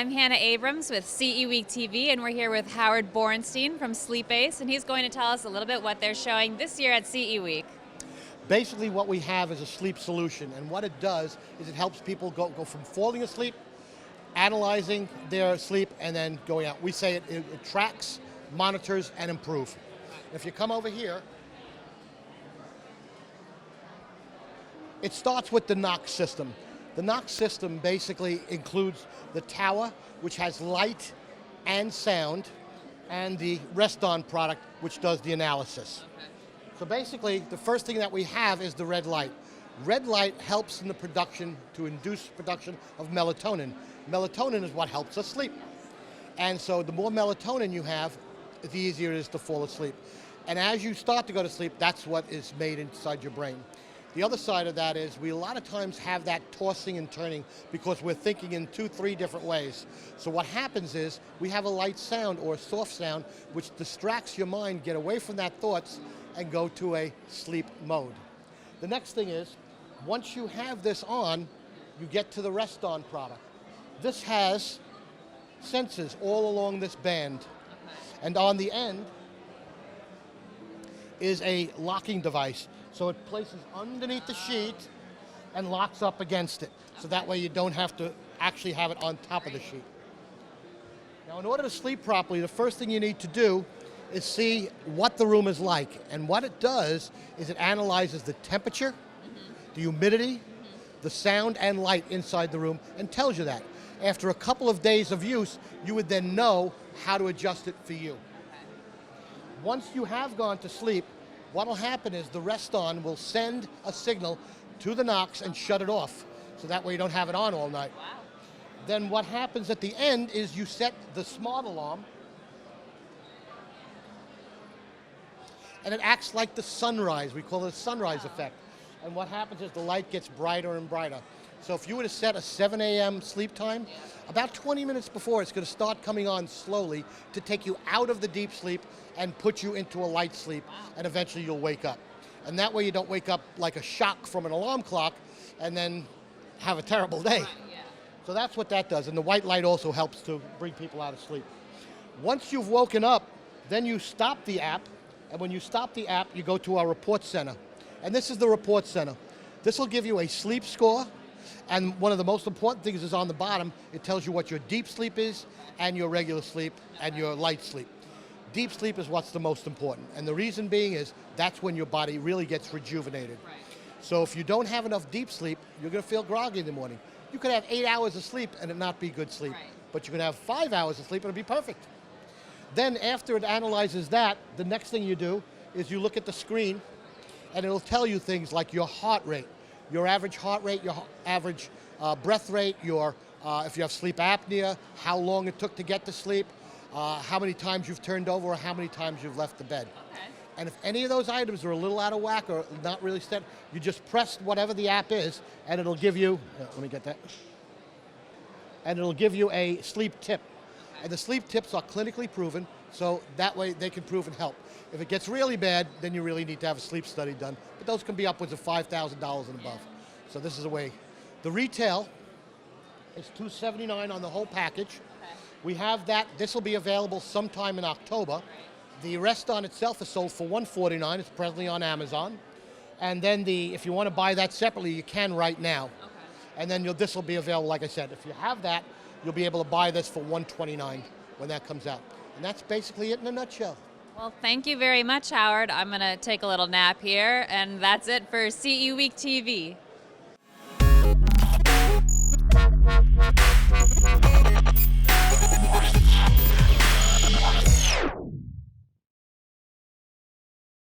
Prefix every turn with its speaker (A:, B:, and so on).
A: I'm Hannah Abrams with CE Week TV, and we're here with Howard Borenstein from Sleepace, and he's going to tell us a little bit what they're showing this year at CE Week.
B: Basically what we have is a sleep solution, and what it does is it helps people go from falling asleep, analyzing their sleep, and then going out. We say it tracks, monitors, and improves. If you come over here, it starts with the Knox system. The Knox system basically includes the tower, which has light and sound, and the Rest-On product, which does the analysis.
A: Okay.
B: So basically, the first thing that we have is the red light. Red light helps in the production, to induce production of melatonin. Melatonin is what helps us sleep. And so the more melatonin you have, the easier it is to fall asleep. And as you start to go to sleep, that's what is made inside your brain. The other side of that is we a lot of times have that tossing and turning because we're thinking in 2-3 different ways. So what happens is we have a light sound or a soft sound which distracts your mind, get away from that thoughts, and go to a sleep mode. The next thing is, once you have this on, you get to the Rest-On product. This has sensors all along this band. And on the end is a locking device. So it places underneath the sheet and locks up against it. So that way you don't have to actually have it on top of the sheet. Now in order to sleep properly, the first thing you need to do is see what the room is like. And what it does is it analyzes the temperature, the humidity, the sound and light inside the room, and tells you that. After a couple of days of use, you would then know how to adjust it for you. Once you have gone to sleep, what will happen is the Rest-On will send a signal to the Knox and shut it off. So that way you don't have it on all night.
A: Wow.
B: Then what happens at the end is you set the smart alarm, and it acts like the sunrise. We call it a sunrise effect. And what happens is the light gets brighter and brighter. So if you were to set a 7 a.m. sleep time, about 20 minutes before, it's going to start coming on slowly to take you out of the deep sleep and put you into a light sleep, and eventually you'll wake up. And that way you don't wake up like a shock from an alarm clock and then have a terrible day.
A: Right, yeah.
B: So that's what that does, and the white light also helps to bring people out of sleep. Once you've woken up, then you stop the app, and when you stop the app, you go to our report center. And this is the report center. This will give you a sleep score, and one of the most important things is on the bottom. It tells you what your deep sleep is, and your regular sleep, and your light sleep. Deep sleep is what's the most important, and the reason being is that's when your body really gets rejuvenated.
A: Right.
B: So if you don't have enough deep sleep, you're going to feel groggy in the morning. You could have 8 hours of sleep and it not be good sleep,
A: Right.
B: but you can have 5 hours of sleep and it'll be perfect. Then after it analyzes that, the next thing you do is you look at the screen, and it'll tell you things like your heart rate, your average heart rate, your average breath rate, your if you have sleep apnea, how long it took to get to sleep, how many times you've turned over, or how many times you've left the bed.
A: Okay.
B: And if any of those items are a little out of whack or not really set, you just press whatever the app is, and it'll give you, let me get that, and it'll give you a sleep tip. And the sleep tips are clinically proven, so that way they can prove and help. If it gets really bad, then you really need to have a sleep study done, but those can be upwards of $5,000 and above. So this is a way. The retail is $279 on the whole package.
A: Okay.
B: We have that, this will be available sometime in October. The Rest-On itself is sold for $149, it's presently on Amazon. And then if you want to buy that separately, you can right now.
A: Okay.
B: And then this will be available, like I said. If you have that, you'll be able to buy this for $129 when that comes out. And that's basically it in a nutshell.
A: Well, thank you very much, Howard. I'm going to take a little nap here, and that's it for CE Week TV.